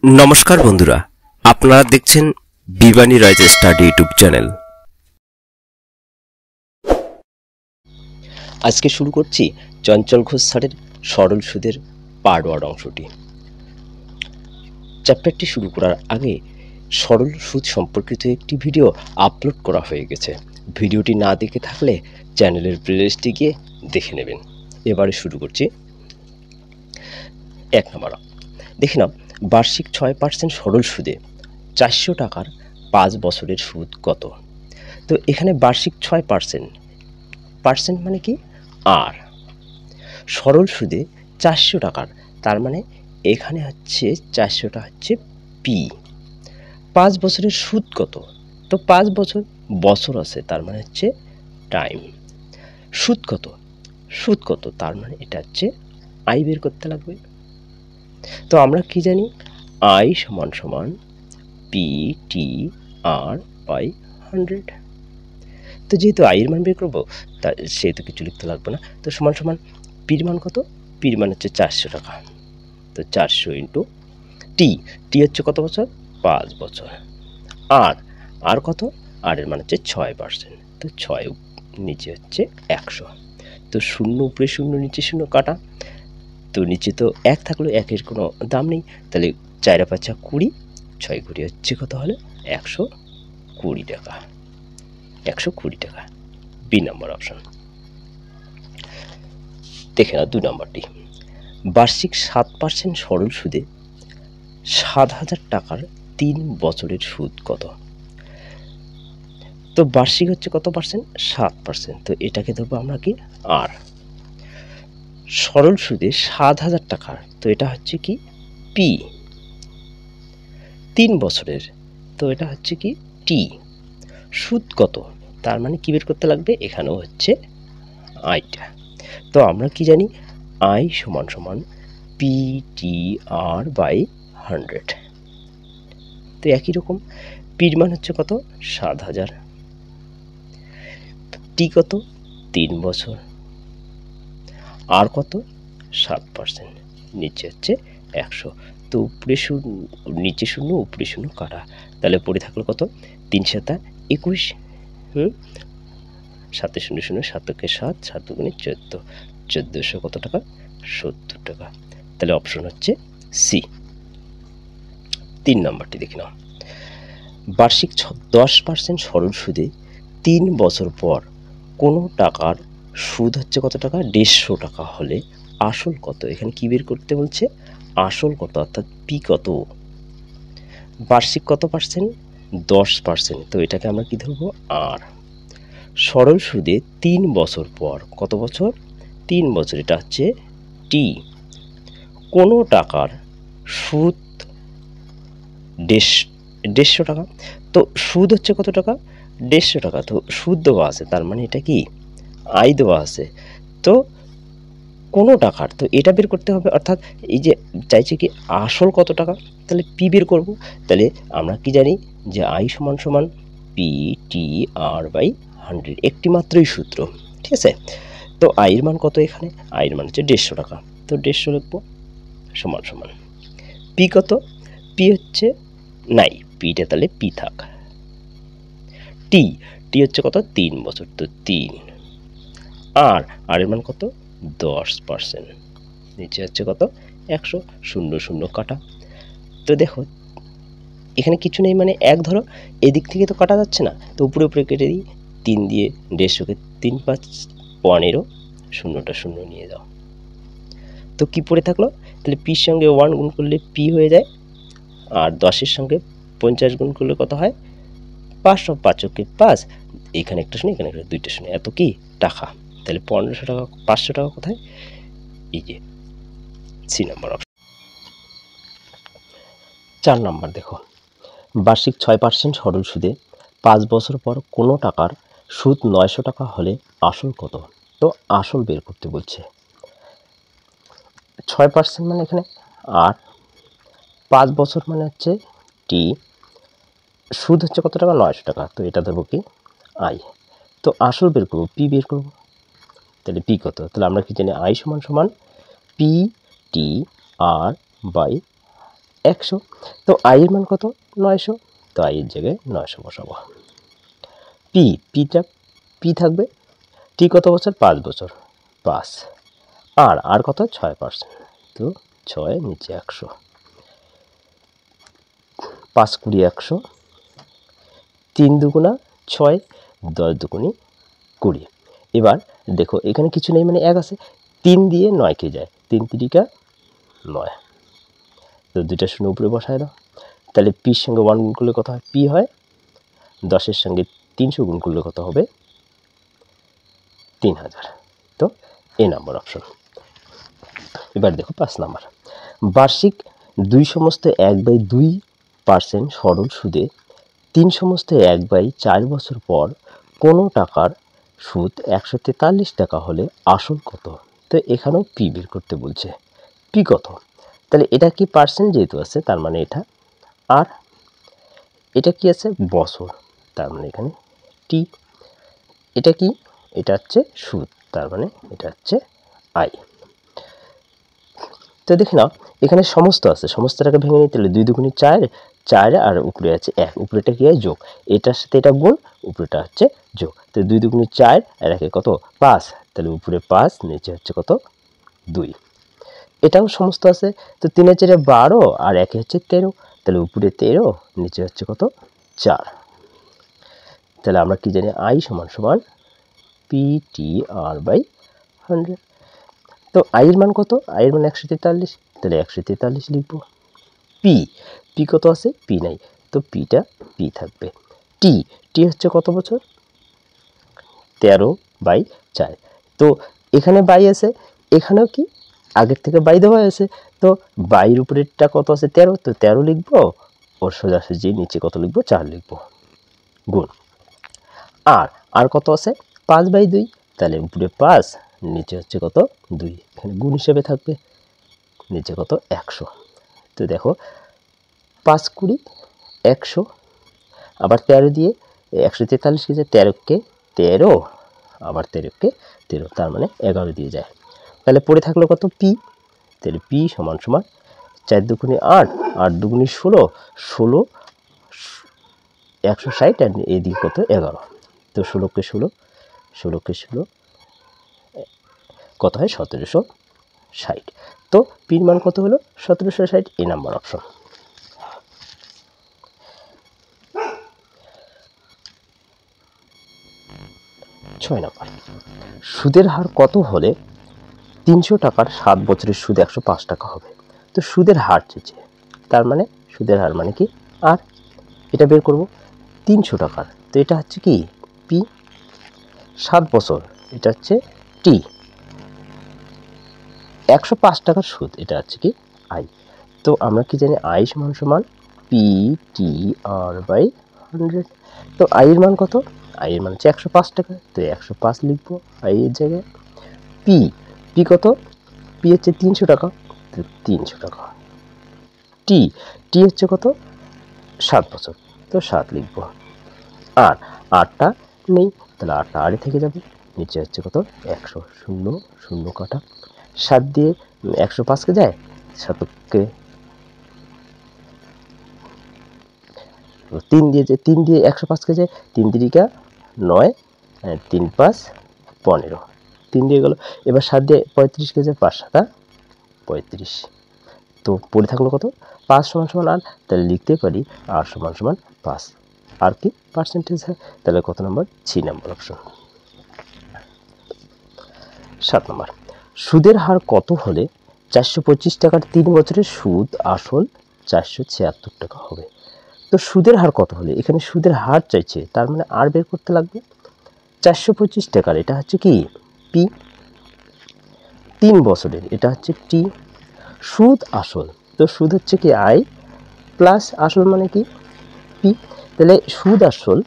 নমস্কার বন্ধুরা, আপনারা দেখছেন বিবানী রাইজ স্টাডি ইউটিউব চ্যানেল। আজকে শুরু করছি চঞ্চল ঘোষ স্যারের সরল সুদের পার্ট 1 অংশটি। চ্যাপ্টারটি শুরু করার আগে সরল সুদ সম্পর্কিত একটি ভিডিও আপলোড করা হয়ে গেছে। ভিডিওটি না দেখে থাকলে চ্যানেলের প্লেলিস্টে গিয়ে দেখে নেবেন। এবারে শুরু করছি 1 নম্বর। দেখে নাও, বার্ষিক 6% সরল সুদে 400 টাকার 5 বছরের সুদ কত? তো এখানে বার্ষিক 6% মানে কি? আর সরল সুদে 400 টাকার, তার মানে এখানে হচ্ছে 400টা হচ্ছে পি। 5 বছরের সুদ কত? তো 5 বছর আছে, তার মানে হচ্ছে টাইম। সুদ কত তার মানে এটা হচ্ছে আই বের করতে লাগবে। তো আমরা কি জানি? আই সমান সমান পি টি আর বাই 100। তো যেহেতু আই এর মান বের করবো, তা সেহেতু কিছু লিখতে লাগবে না। তো সমান সমান পির মান কত? পির মান হচ্ছে 400 টাকা। তো 400 ইন্টু টি হচ্ছে কত বছর? 5 বছর। আর কত? আর এর মান হচ্ছে 6%। তো 6 নিচে হচ্ছে 100। তো শূন্য উপরে শূন্য, নিচে শূন্য কাটা। তো নিচে তো 1 থাকলো, 1-এর কোনো দাম নেই, তাহলে 4 5 20, 6 20 হচ্ছে কত হলো? 120 টাকা। 120 টাকা, বি নম্বর অপশন। দেখে নাও 2 নম্বরটি। বার্ষিক 7% সরল সুদে 7,000 টাকার 3 বছরের সুদ কত? তো বার্ষিক হচ্ছে কত পার্সেন্ট? 7%। তো এটাকে ধরবো আমরা কি? আর। সরল সুদে 7,000 টাকার, তো এটা হচ্ছে কি? পি। 3 বছরের, তো এটা হচ্ছে কি? টি। সুদ কত? তার মানে কি বের করতে লাগবে? এখানেও হচ্ছে আইটা। তো আমরা কি জানি? আই সমান সমান পি টি আর বাই 100। তো একই রকম পির মান হচ্ছে কত? 7,000। টি কত? 3 বছর। আর কত? 7%। নিচে হচ্ছে 100। তো উপরে শূন্য, নিচে শূন্য, উপরে শূন্য কাটা। তাহলে পড়ে থাকলো কত? 3 7 21। 7 0 0, 7 7, 7 গুণে 14। 1400 কত টাকা? 70 টাকা। তাহলে অপশন হচ্ছে সি। 3 নম্বরটি দেখে নাও। বার্ষিক 10% সরল সুদে 3 বছর পর কোনো টাকার সুদ হচ্ছে কত টাকা? 150 টাকা হলে আসল কত? এখানে কি বের করতে বলছে? আসল কত, অর্থাৎ পি কত? বার্ষিক কত পার্সেন্ট? 10%। তো এটাকে আমরা কি ধরবো? আর। সরল সুদে 3 বছর পর, কত বছর? 3 বছর, এটা হচ্ছে টি। কোনো টাকার সুদ 150 টাকা। তো সুদ হচ্ছে কত টাকা? 150 টাকা। তো সুদ দেওয়া আছে, তার মানে এটা কি? আয় দেওয়া আছে। তো কোনো টাকার, তো এটা বের করতে হবে, অর্থাৎ এই যে চাইছে কি আসল কত টাকা, তাহলে পি বের করব। তাহলে আমরা কি জানি? যে আই সমান সমান পি টি আর বাই 100, একটি মাত্রই সূত্র, ঠিক আছে? তো আয়ের মান কত? এখানে আয়ের মান হচ্ছে 150 টাকা। তো 150 লিখবো সমান সমান পি কত? পি হচ্ছে নাই, পিটা তাহলে পি থাক। টি হচ্ছে কত? 3 বছর, তো 3। আর এর মান কত? 10%। নিচে হচ্ছে কত? 100। 0 0 কাটা। তো দেখো এখানে কিছু নেই, মানে 1 ধরো, এদিক থেকে তো কাটা যাচ্ছে না, তো উপরে উপরে কেটে দিই। 3 দিয়ে 150কে 3 5 15, শূন্যটা 0 নিয়ে যাও। তো কি পড়ে থাকলো? তাহলে পির সঙ্গে 1 গুণ করলে পি হয়ে যায়, আর 10-এর সঙ্গে 50 গুণ করলে কত হয়? 500। 5 কে 5, এখানে একটা শূন্য, এখানে একটা, দুইটা শূন্য, এত কি টাকা? তাহলে 1500 টাকা, 500 টাকা কোথায়? এই যে সি নাম্বার অপশন। 4 নাম্বার দেখো। বার্ষিক 6% সরল সুদে 5 বছর পর কোনো টাকার সুদ 900 টাকা হলে আসল কত? তো আসল বের করতে বলছে। 6% মানে এখানে আর, 5 বছর মানে হচ্ছে টি, সুদ হচ্ছে কত টাকা? 900 টাকা। তো এটা দেবো কি? আই। তো আসল বের করবো, পি বের করবো। তাহলে পি কত? তাহলে আমরা কি জানি? আই সমান সমান পি টি আর বাই 100। তো আই এর মান কত? 900। তো আই এর জায়গায় 900 বসাবো। পি থাকবে, টি কত বছর? 5 বছর, 5। আর কত? 6%। তো 6 নিচে 100, 5 20 100, 3 দুগুণা 6, 10 দুগুণি 20। এবার দেখো এখানে কিছু নেই, মানে 1 আছে, 3 দিয়ে 9 কে যায়, 3 3কা 9। তো 2টা শূন্য উপরে বসায় দাও। তাহলে পির সঙ্গে 1 গুণ করলে কত হয়? পি হয়। 10-এর সঙ্গে 300 গুণ করলে কত হবে? 3000। তো এ নাম্বার অপশন। এবার দেখো 5 নাম্বার। বার্ষিক 2/2% সরল সুদে 3/4 বছর পর কোনো টাকার সুদ 143 টাকা হলে আসল কত? তো এখানেও পি বের করতে বলছে। পি কত? তাহলে এটা কি পার্সেন্ট যেহেতু আছে, তার মানে এটা। আর এটা কি আছে? বছর, তার মানে এখানে টি। এটা কি? এটা হচ্ছে সুদ, তার মানে এটা হচ্ছে আই। তো দেখি নাও এখানে সমস্ত আছে, সমস্তটাকে ভেঙে নিতে হলে 2 দুগুণি 4, 4 আর উপরে আছে 1, উপরেটা কি হয়? যোগ। এটার সাথে এটা গুণ, উপরেটা হচ্ছে যোগ। তো 2 দুগুণি 4 আর 1 কত? 5। তাহলে উপরে 5, নিচে হচ্ছে কত? 2। এটাও সমস্ত আছে। তো 3 এর 4 12 আর 1 হচ্ছে 13। তাহলে উপরে 13, নিচে হচ্ছে কত? 4। তাহলে আমরা কি জানি? আই সমান সমান PTR/100। তো আই এর মান কত? আই এর মান 143। তাহলে 143 লিখবো। পি কত আছে? পি নাই, তো পি থাকবে। টি হচ্ছে কত বছর? 13/4। তো এখানে বাই আছে, এখানেও কি আগের থেকে বাই দেওয়া আছে। তো বাইয়ের উপরেরটা কত আছে? 13। তো 13 লিখবো, ওর সোজাসুজি নিচে কত লিখবো? 4 লিখবো, গুণ। আর কত আছে? 5/2। তাহলে উপরে 5, নিচে হচ্ছে কত? 2। এখানে গুণ হিসেবে থাকবে, নিচে কত? 100। তো দেখো 5 20 100, আবার 13 দিয়ে 143 কে যায়, 13কে 13, আবার 13কে 13, তার মানে 11 দিয়ে যায়। তাহলে পড়ে থাকলো কত? পি। তাহলে পি সমান সমান 4 দুগুণে 8, 8 দুগুণে 16, 16 160, আর এদিকে কত? 11। তো 16কে 16, 16কে 16 কত হয়? 1760। তো পির মান কত হলো? 1760। এই নাম্বার অপশন। 6 নাম্বার। সুদের হার কত হলে 300 টাকার 7 বছরের সুদ 105 টাকা হবে? তো সুদের হার চেয়েছে, তার মানে সুদের হার মানে কি? আর এটা বের করব 300 টাকার। তো এটা হচ্ছে কি? পি। 7 বছর, এটা হচ্ছে টি। 105 টাকার সুদ, এটা হচ্ছে কি? আই। তো আমরা কি জানি? আই সমান সমান PTR/100। তো আই এর মান কত? আই এর মান হচ্ছে 105 টাকা। তো 105 লিখবো আই এর জায়গায়। পি কত? পি হচ্ছে 300 টাকা। তো 300 টাকা। টি হচ্ছে কত? 7 বছর। তো 7 লিখবো। আরটা নেই, তাহলে আরটা আরে থেকে যাবে, নিচে হচ্ছে কত? 100, 0 0 কাটা। 7 দিয়ে 105 কে যায়, 7কে 3 দিয়ে 105 কে যায়, 3 3কা 9, 3 5 15, 3 দিয়ে গেল। এবার 7 দিয়ে 35 কে যায়, 5 7 35। তো পড়ে থাকলো কত? 5 সমান সমান আর, তাহলে লিখতে পারি আর সমান সমান 5। আর কি পার্সেন্টেজ হয়? তাহলে কত নাম্বার? 6 number option. 7 নাম্বার। সুদের হার কত হলে 425 টাকার 3 বছরের সুদ আসল 476 টাকা হবে? তো সুদের হার কত হলে, এখানে সুদের হার চাইছে, তার মানে আর বের করতে লাগবে। 425 টাকার, এটা হচ্ছে কি? পি। 3 বছরের, এটা হচ্ছে টি। সুদ আসল, তো সুদ হচ্ছে কি? আই, প্লাস আসল মানে কি? পি। তাহলে সুদ আসল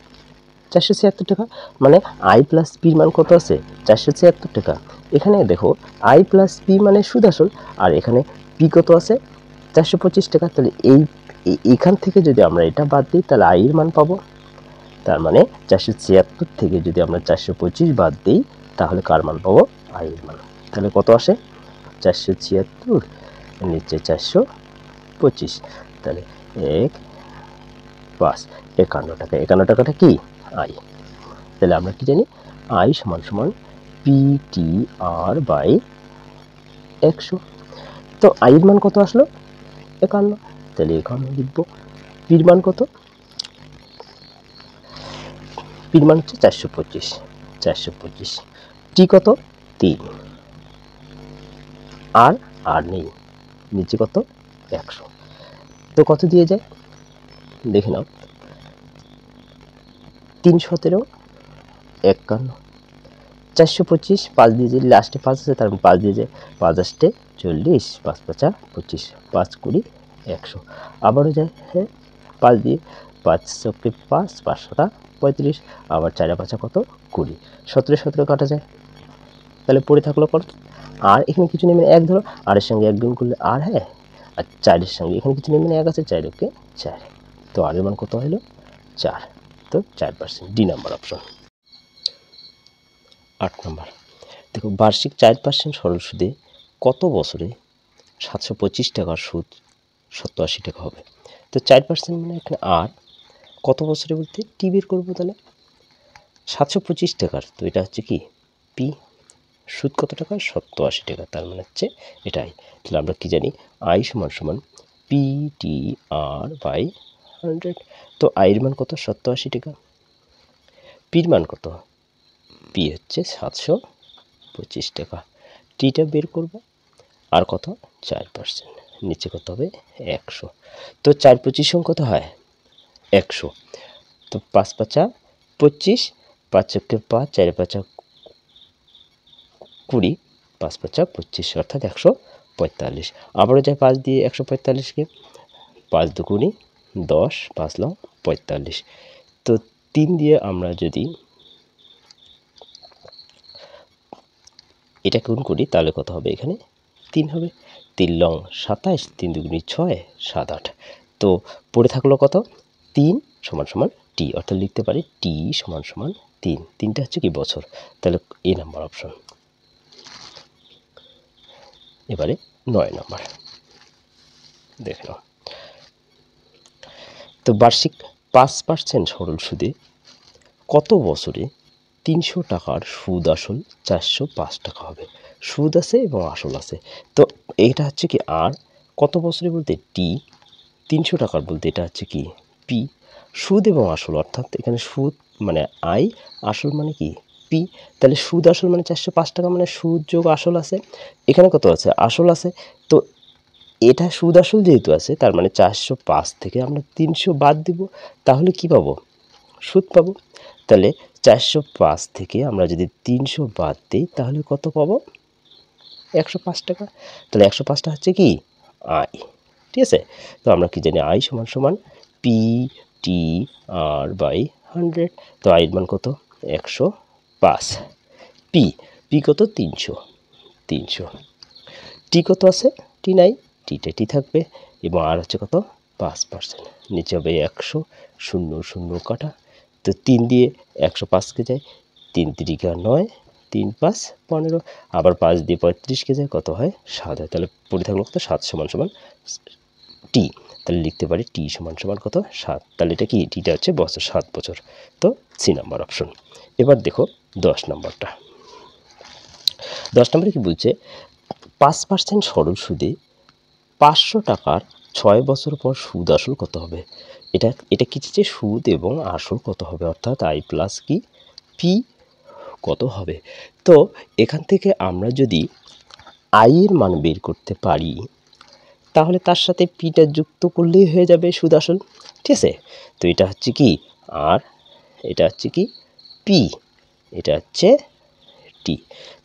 476 টাকা, মানে আই প্লাস পির মান কত আছে? 476 টাকা। এখানে দেখো আই প্লাস পি মানে সুদ আসল, আর এখানে পি কত আছে? 425 টাকা। তাহলে এইখান থেকে যদি আমরা এটা বাদ দিই, তাহলে আই এর মান পাবো। তার মানে 476 থেকে যদি আমরা 425 বাদ দিই, তাহলে কার মান পাবো? আই এর মান। তাহলে কত আসে? 476, নিচে 425। তাহলে 1/5 51 টাকা। 51 টাকাটা কি আই। তাহলে আমরা কি জানি আই সমান সমান PTR বাই 100। তো আইয়ের মান কত আসলো 51, তাহলে 51 লিখব। পির মান কত, পির মান হচ্ছে 425। টি কত 3, আর নেই, নিচে কত 100। তো কত দিয়ে যায় দেখে নাও, 3 17 51, 425 5 দিয়ে যায়, লাস্টে 5 আছে তার 5 দিয়ে যায়, 5 আসতে 40, 5 5 25, 5 20 100। আবারও যায়, হ্যাঁ 5 দিয়ে, 5 চোখে 5, 5 7 35, আবার 4 5 কত 20, 17 17 কাটা যায়, তাহলে পড়ে থাকলো কত। আর এখানে কিছু নেই মানে 1 ধরো, আর এর সঙ্গে 1 গুণ করলে আর, হ্যাঁ, আর 4 এর সঙ্গে এখানে কিছু নেই মানে 1 আছে, 4 ওকে 4, তো আর এর মান কত হলো 4, তো 4%, ডি নাম্বার অপশন। 8 নম্বর দেখো, বার্ষিক 4% সরল সুদে কত বছরে 725 টাকার সুদ 87 টাকা হবে। তো 4% মানে এখানে আর, কত বছরে বলতে টি বের করবো, তাহলে 725 টাকার, তো এটা হচ্ছে কি পি, সুদ কত টাকা 87 টাকা, তার মানে হচ্ছে এটাই। তাহলে আমরা কি জানি আই সমান সমান PTR বাই 100। তো আইয়ের মান কত 87 টাকা, পির মান কত, পি হচ্ছে 725 টাকা, টিটা বের করব, আর কত 4%, নিচে কত হবে 100। তো 4 25 কত হয় 100, তো 5 5 25, 5 চোখে 5, 4 5 20, 5 5 25, অর্থাৎ 145। আবারও যায় 5 দিয়ে 145কে, 5 দুগুণি 10, 5 লং 45। তো 3 দিয়ে আমরা যদি এটা গুণ করি তাহলে কত হবে, এখানে 3 হবে, 3 লং 27, 3 দুগুণি 6, 7 8। তো পড়ে থাকলো কত 3 সমান সমান টি, অর্থাৎ লিখতে পারি টি সমান সমান 3, 3টা হচ্ছে কি বছর, তাহলে এ নাম্বার অপশন। এবারে 9 নাম্বার দেখে নাও, তো বার্ষিক 5% সরল সুদে কত বছরে 300 টাকার সুদ আসল 405 টাকা হবে। সুদ আছে এবং আসল আছে, তো এটা হচ্ছে কি আর, কত বছরে বলতে টি, 300 টাকার বলতে এটা হচ্ছে কি পি। সুদ এবং আসল, অর্থাৎ এখানে সুদ মানে আই, আসল মানে কি পি। তাহলে সুদ আসল মানে 405 টাকা, মানে সুদ যোগ আসল আছে, এখানে কত আছে আসল আছে। তো এটা সুদ আসল যেহেতু আছে, তার মানে 405 থেকে আমরা 300 বাদ দিব, তাহলে কি পাবো সুদ পাবো। তাহলে 405 থেকে আমরা যদি 300 বাদ দিই তাহলে কত পাবো 105 টাকা। তাহলে 105টা হচ্ছে কি আই, ঠিক আছে। তো আমরা কি জানি আই সমান সমান PTR বাই 100। তো আইয়ের মান কত 105, পি, পি কত 300, টি কত আছে টি নাই, টিটা টি থাকবে, এবং আর হচ্ছে কত 5%, নিচে হবে 100, 0 0 কাটা, তো 3 দিয়ে 105কে যায়, 3 3 9, 3 5 15, আবার 5 দিয়ে 35কে যায়, কত হয় 7 হয়। তাহলে পড়ে থাকলো কত 7 সমান সমান টি, তাহলে লিখতে পারি টি সমান সমান কত 7, তাহলে এটা কি টিটা হচ্ছে বছর 7 বছর, তো সি নাম্বার অপশন। এবার দেখো 10 নম্বরটা, 10 নম্বরে কি বলছে 5% সরল সুদে 500 টাকার 6 বছর পর সুদ আসল কত হবে। এটা কি যে সুদ এবং আসল কত হবে, অর্থাৎ আই প্লাস কি পি কত হবে। তো এখান থেকে আমরা যদি আই এর মান বের করতে পারি তাহলে তার সাথে পিটা যুক্ত করলেই হয়ে যাবে সুদ আসল, ঠিক আছে। তো এটা হচ্ছে কি আর, এটা হচ্ছে কি পি, এটা হচ্ছে টি,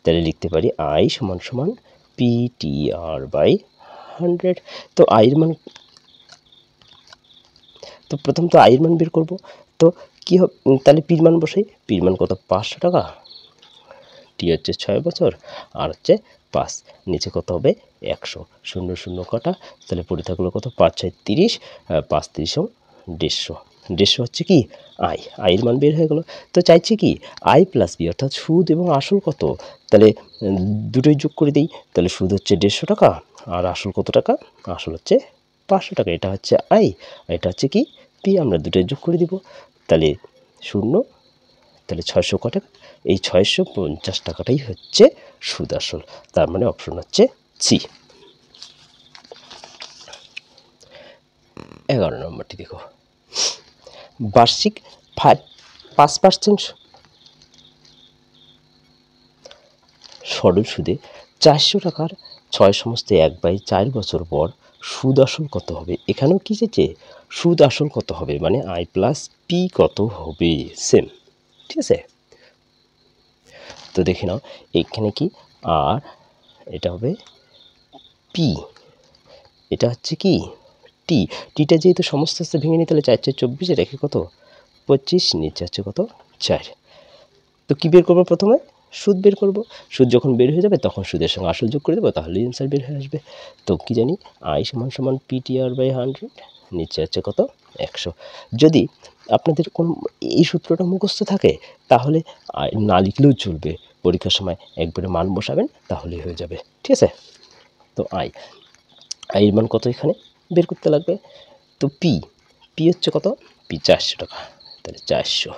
তাহলে লিখতে পারি আই সমান সমান PTR বাই 100। তো আইয়ের মান, তো প্রথম তো আইয়ের মান বের করব, তো কি হবে তাহলে পির মান বসাই, পির মান কত 500 টাকা, টি হচ্ছে 6 বছর, আর হচ্ছে 5, নিচে কত হবে 100, 0 0 কাটা, তাহলে পড়ে থাকলো কত 5 6 30, 5 30 150, 150 হচ্ছে কি আইয়ের মান বের হয়ে গেল। তো চাইছে কি আই প্লাস বি, অর্থাৎ সুদ এবং আসল কত, তাহলে দুটোই যোগ করে দিই, তাহলে সুদ হচ্ছে 150 টাকা, আর আসল কত টাকা, আসল হচ্ছে 500 টাকা, এটা হচ্ছে আই, এটা হচ্ছে কি পি। আমরা দুটোই যোগ করে দিব, তাহলে 0, তাহলে 600 ক টাকা, এই 650 টাকাটাই হচ্ছে সুদ আসল। তার মানে অপশন হচ্ছে সি। 11 নম্বরটি দেখো, বার্ষিক 5% সরল সুদে 400 টাকার 6/1/4 বছর পর সুদ আসল কত হবে? এখানেও কি চেয়েছে? সুদ আসল কত হবে, মানে আই প্লাস পি কত হবে, সেম। ঠিক আছে, তো দেখে নাও এখানে কি আর এটা হবে পি, এটা হচ্ছে কি টি। টিটা যেহেতু সমস্ত ভেঙে নিই, তাহলে 4 4 24, রেখে কত 25, নিচে হচ্ছে কত 4। তো কি বের করবো? প্রথমে সুদ বের করব। সুদ যখন বের হয়ে যাবে তখন সুদের সঙ্গে আসল যোগ করে দেবো, তাহলে অ্যান্সার বের হয়ে আসবে। তো কি জানি আই সমান PTR/100, নিচে হচ্ছে কত 100। যদি আপনাদের কোনো এই সূত্রটা মুখস্থ থাকে তাহলে না লিখলেও চলবে, পরীক্ষার সময় একবারে মান বসাবেন তাহলেই হয়ে যাবে। ঠিক আছে, তো আইয়ের মান কত এখানে বের করতে লাগবে। তো পি হচ্ছে কত? পি 400 টাকা, তাহলে 400।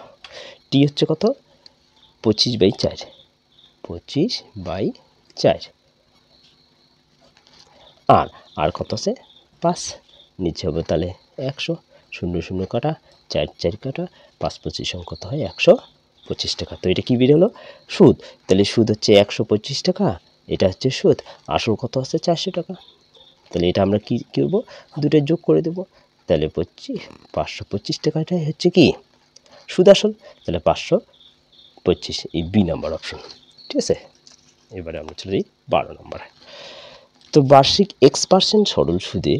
টি হচ্ছে কত? 25/4, 25/4। আর কত আছে? 5, নিচে হবে তাহলে 100, 0 0 কাটা, 4 4 কাটা, 5 25 কত হয়? 125 টাকা। তো এটা কি বের হলো? সুদ। তাহলে সুদ হচ্ছে 125 টাকা, এটা হচ্ছে সুদ। আসল কত আছে? 400 টাকা। তাহলে এটা আমরা কি করব? দুটো যোগ করে দেব, তাহলে 525 টাকাটাই হচ্ছে কি সুদ আসল। তাহলে 525, এই বি নাম্বার অপশন। ঠিক আছে, এবারে আমরা চলে যাই 12 নম্বরে। তো বার্ষিক X% সরল সুদে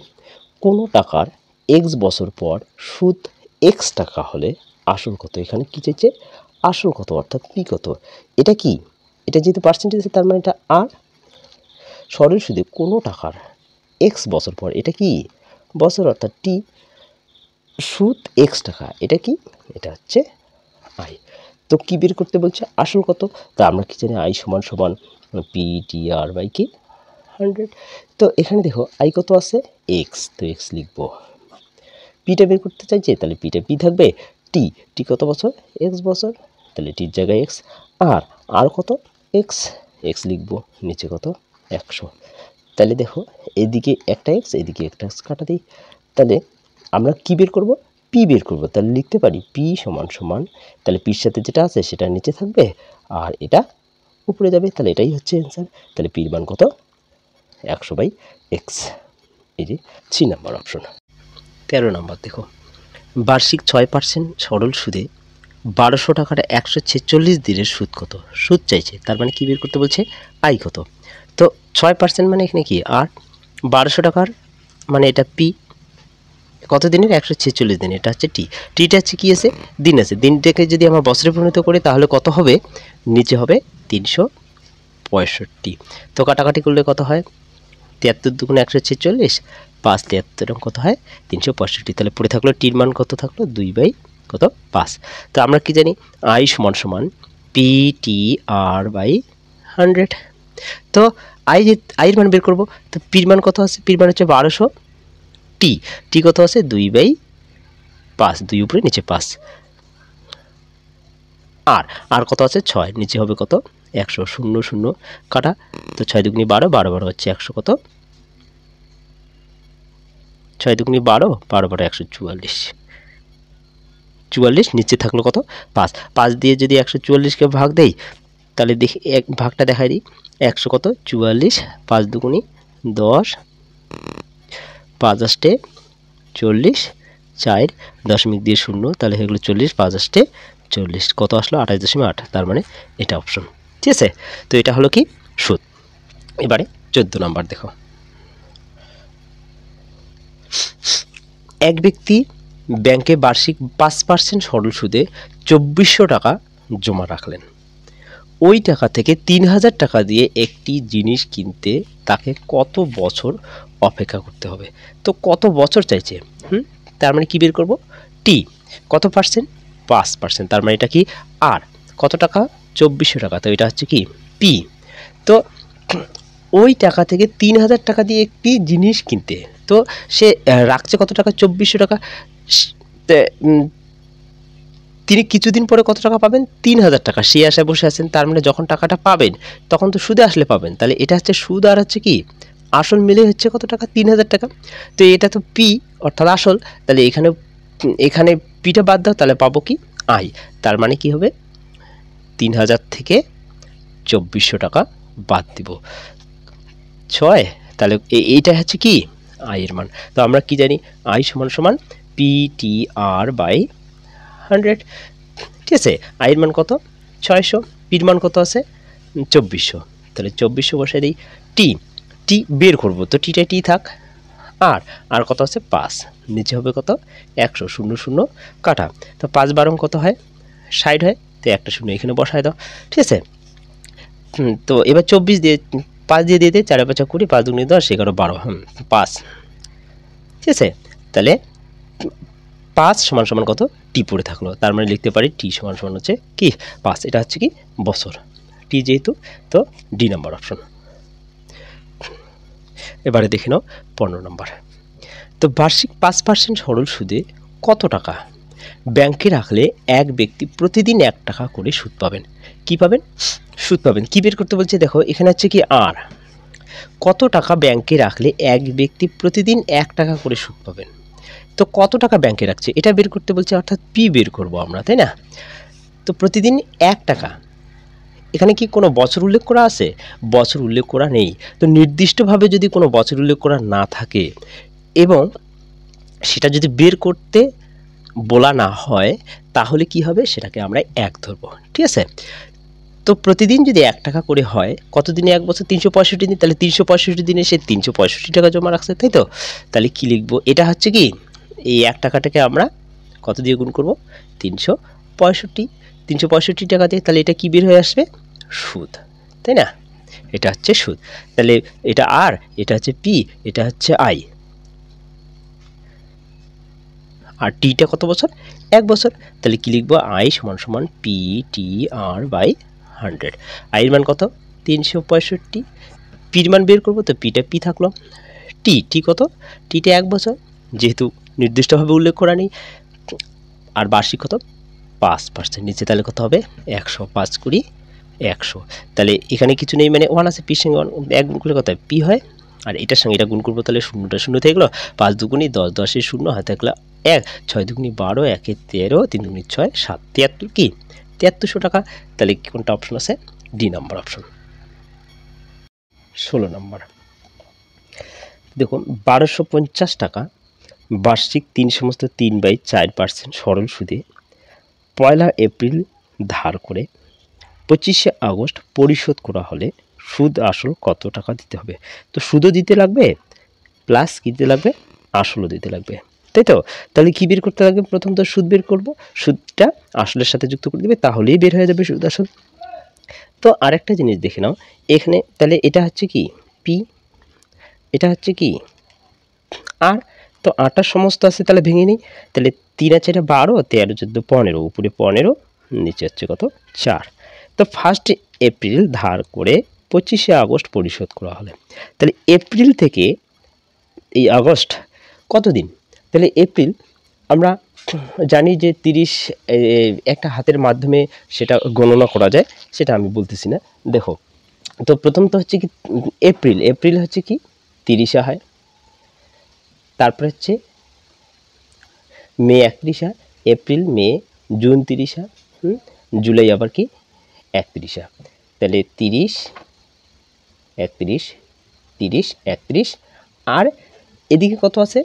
কোনো টাকার X বছর পর সুদ X টাকা হলে আসল কত? এখানে কি চাইছে? আসল কত, অর্থাৎ পি কত। এটা কি? এটা যেহেতু পার্সেন্টেজ, তার মানে এটা আর। সরল সুদে কোনো টাকার X বছর পর, এটা কি বছর, অর্থাৎ টি, সুদ X টাকা, এটা কি? এটা হচ্ছে আই। তো কি বের করতে বলছে? আসল কত। তা আমরা কি জানি? আই সমান PTR/100। তো এখানে দেখো আই কত আছে? X, তো X লিখবো। পিটা বের করতে চাইছে, তাহলে পিটা পি থাকবে। টি কত বছর? X বছর, তাহলে টির জায়গায় X। আর কত? X লিখবো, নিচে কত 100। তাহলে দেখো এদিকে একটা X, এদিকে একটা X কাটা দিই, তাহলে আমরা কি বের করব? পি বের করব। তাহলে লিখতে পারি পি সমান, তাহলে পির সাথে যেটা আছে সেটা নিচে থাকবে আর এটা উপরে যাবে, তাহলে এটাই হচ্ছে অ্যান্সার। তাহলে পির মান কত? 100/X। এই যে 3 নাম্বার অপশন। 13 নাম্বার দেখো, বার্ষিক 6% সরল সুদে 1200 টাকার 146 দিনের সুদ কত? সুদ চাইছে, তার মানে কি বের করতে বলছে? আই কত। তো 6% মানে এখানে কি আর, 1200 টাকার মানে এটা পি, কত দিনের? 146 দিন, এটা হচ্ছে টিটা হচ্ছে কি আছে? দিন আছে। দিনটাকে যদি আমরা বছরে পরিণত করি তাহলে কত হবে? নিচে হবে 365। তো কাটাকাটি করলে কত হয়? 73 দুগুণ 146, 5 73 কত হয়? 365। তাহলে পড়ে থাকলো টির মান কত থাকলো? 2/5। তো আমরা কি জানি? আই সমান PTR/100। তো আইয়ের মান বের করবো। তো পির মান কত আছে? পির মান হচ্ছে 1200, টি কত আছে? 2/5, 2 উপরে নিচে 5। আর কত আছে? 6, নিচে হবে কত? 100, 0 0 কাটা, তো 6 দুগুণী 12, 12 12 হচ্ছে 100 কত? 6 দুগুণী 12, 12 12 144, 44, নিচে থাকলো কত? 5। 5 দিয়ে যদি 144কে ভাগ দেই, তাহলে দেখি এক ভাগটা দেখাই দিই। 100 কত? 44, 5 দুগুণী 10, 5 আষ্টে 40, 4 দশমিক দিয়ে 0, তাহলে হয়ে গেলো 40, 5 আষ্টে 40, কত আসলো? 28.8। তার মানে এটা অপশন। ঠিক আছে, তো এটা হলো কি সুদ। এবারে 14 নাম্বার দেখো, এক ব্যক্তি ব্যাংকে বার্ষিক 5% সরল সুদে 2400 টাকা জমা রাখলেন। ওই টাকা থেকে 3000 টাকা দিয়ে একটি জিনিস কিনতে তাকে কত বছর অপেক্ষা করতে হবে? তো কত বছর চাইছে, তার মানে কি বের করব? টি কত পার্সেন্ট? 5%, তার মানে এটা কি আর। কত টাকা? 2400 টাকা, তো এটা হচ্ছে কি পি। তো ওই টাকা থেকে 3000 টাকা দিয়ে একটি জিনিস কিনতে, তো সে রাখছে কত টাকা, 2400 টাকা। তিনি কিছুদিন পরে কত টাকা পাবেন, 3000 টাকা। সে আশায় বসে আছেন, তার মানে যখন টাকাটা পাবেন তখন তো সুদে আসলে পাবেন। তাহলে এটা হচ্ছে সুদ আর হচ্ছে কি আসল মিলে হচ্ছে কত টাকা, 3000 টাকা। তো এটা তো পি অর্থাৎ আসল। তাহলে এখানে পিটা বাদ দাও, তাহলে পাবো কি আই। তার মানে কি হবে 3000 থেকে 2400 টাকা বাদ দিব 6। তাহলে এইটা হচ্ছে কি আই এর মান। তো আমরা কি জানি, আই সমান সমান PTR বাই 100। ঠিক আছে, আইয়ের মান কত 600, পির মান কত আছে 2400। তাহলে 2400 বসাই দিই। টি বের করবো, তো টিটা টি থাক। আর কত আছে 5, নিচে হবে কত 100, 0 0 কাটা। তো 5 12 কত হয় 60 হয়। তো একটা শূন্য এখানে বসায় দাও। ঠিক আছে, তো এবার 24 দিয়ে 5 দিয়ে দিয়ে 4 5 20, 5 2 10 11 12, 5। ঠিক আছে, তাহলে 5 সমান সমান কত টি পড়ে থাকলো। তার মানে লিখতে পারি টি সমান সমান হচ্ছে কি 5। এটা হচ্ছে কি বছর, টি যেহেতু, তো ডি নাম্বার অপশন। এবারে দেখে নাও 15 নম্বর। তো বার্ষিক 5% সরল সুদে কত টাকা ব্যাংকে রাখলে এক ব্যক্তি প্রতিদিন 1 টাকা করে সুদ পাবেন? কি পাবেন, সুদ পাবেন। কি বের করতে বলছে দেখো, এখানে হচ্ছে কি আর কত টাকা ব্যাংকে রাখলে এক ব্যক্তি প্রতিদিন 1 টাকা করে সুদ পাবেন। তো কত টাকা ব্যাংকে রাখছে এটা বের করতে বলছে, অর্থাৎ পি বের করব আমরা, তাই না? তো প্রতিদিন 1 টাকা, এখানে কি কোনো বছর উল্লেখ করা আছে? বছর উল্লেখ করা নেই। তো নির্দিষ্টভাবে যদি কোনো বছর উল্লেখ করা না থাকে এবং সেটা যদি বের করতে বলা না হয়, তাহলে কি হবে, সেটাকে আমরা 1 ধরবো। ঠিক আছে, তো প্রতিদিন যদি 1 টাকা করে হয়, কত দিনে 1 বছর 365 দিন, তাহলে 365 দিনে সে 365 টাকা জমা রাখছে, তাই তো? তাহলে কি লিখবো, এটা হচ্ছে কি এই 1 টাকাটাকে আমরা কত দিয়ে গুণ করব, 365, 365 টাকা দিয়ে। তাহলে এটা কি বের হয়ে আসবে, সুদ, তাই না? এটা হচ্ছে সুদ। তাহলে এটা আর, এটা হচ্ছে পি, এটা হচ্ছে আই। আর টিটা কত বছর, 1 বছর। তাহলে কি লিখবো, আই সমান সমান PTR বাই 100। আইয়ের মান কত 365, পির মান বের করবো, তো পিটা পি থাকলো। টি কত, টিটা 1 বছর, যেহেতু নির্দিষ্টভাবে উল্লেখ করা নেই। আর বার্ষিক কত 5%, নিচে তাহলে কত হবে 100, 5 কুড়ি 100। তাহলে এখানে কিছু নেই, মানে 1 আছে, পির সঙ্গে 1 গুণ করলে কত হয় পি হয়। আর এটার সঙ্গে এটা গুণ করবো, তাহলে শূন্যটা শূন্য থেকে গেলো। 5 দুগুণি 10, 10 শূন্য হাতে থাকলো 1, 6 দুগুণি 12, 1 13, 3 দুগুণি 6, 7 73 কি 7300 টাকা। তাহলে কোনটা অপশন আছে, ডি নাম্বার অপশন। 16 নম্বর দেখুন, 1250 টাকা বার্ষিক 3/4% সরল সুদে 1 এপ্রিল ধার করে 25 আগস্ট পরিশোধ করা হলে সুদ আসল কত টাকা দিতে হবে? তো সুদও দিতে লাগবে, প্লাস কি দিতে লাগবে, আসলও দিতে লাগবে, তাই তো? তাহলে কি বের করতে লাগবে, প্রথম তো সুদ বের করব, সুদটা আসলের সাথে যুক্ত করে দিবে, তাহলেই বের হয়ে যাবে সুদ আসল। তো আরেকটা জিনিস দেখে নাও এখানে, তাহলে এটা হচ্ছে কি পি, এটা হচ্ছে কি আর। তো আটার সমস্ত আছে, তাহলে ভেঙে নিই। তাহলে 3 আছে এটা 12, 13 14 15, উপরে 15, নিচে হচ্ছে কত 4। তো 1 এপ্রিল ধার করে 25 আগস্ট পরিশোধ করা হলে, তাহলে এপ্রিল থেকে এই আগস্ট কত দিন? তাহলে এপ্রিল আমরা জানি যে 30, একটা হাতের মাধ্যমে সেটা গণনা করা যায়, সেটা আমি বলতেছি না। দেখো, তো প্রথম তো হচ্ছে কি এপ্রিল হচ্ছে কি 30 হয়, তারপরে হচ্ছে মে 31 হয়, এপ্রিল মে জুন 30 হয়, জুলাই আবার কি 31 হয়। তাহলে 30 31 30 31, আর এদিকে কত আছে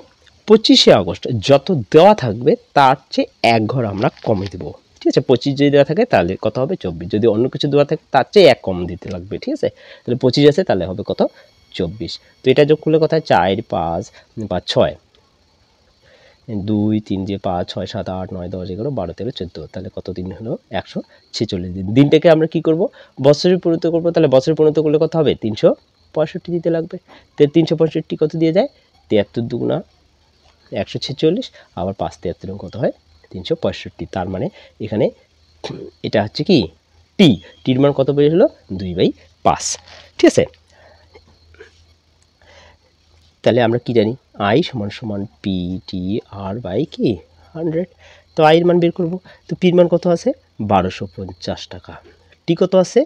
25 আগস্ট। যত দেওয়া থাকবে তার চেয়ে 1 ঘর আমরা কমে দেবো। ঠিক আছে, 25 যদি দেওয়া থাকে তাহলে কত হবে 24, যদি অন্য কিছু দেওয়া থাকে তার চেয়ে 1 কম দিতে লাগবে। ঠিক আছে, তাহলে 25 আছে, তাহলে হবে কত 24। তো এটা যোগ করলে কত হয় 4 5 5 6, 2 3 দিয়ে 5 6 7 8 9 10 11 12 13 14, তাহলে কত দিন হলো 146 দিন। দিনটাকে আমরা কি করব, বছরে পরিণত করব। তাহলে বছরে পরিণত করলে কত হবে 365 দিতে লাগবে। তো 365 কত দিয়ে যায় 73 দুগুণা 146, আবার 5 73 কত হয় 365। তার মানে এখানে এটা হচ্ছে কি টির মান কত বের হলো 2/5। ঠিক আছে, তাহলে আমরা কি জানি আই সমান সমান পি টি আর বাই কি 100। তো আইয়ের মান বের করব। তো পির মান কত আছে 1250 টাকা। টি কত আছে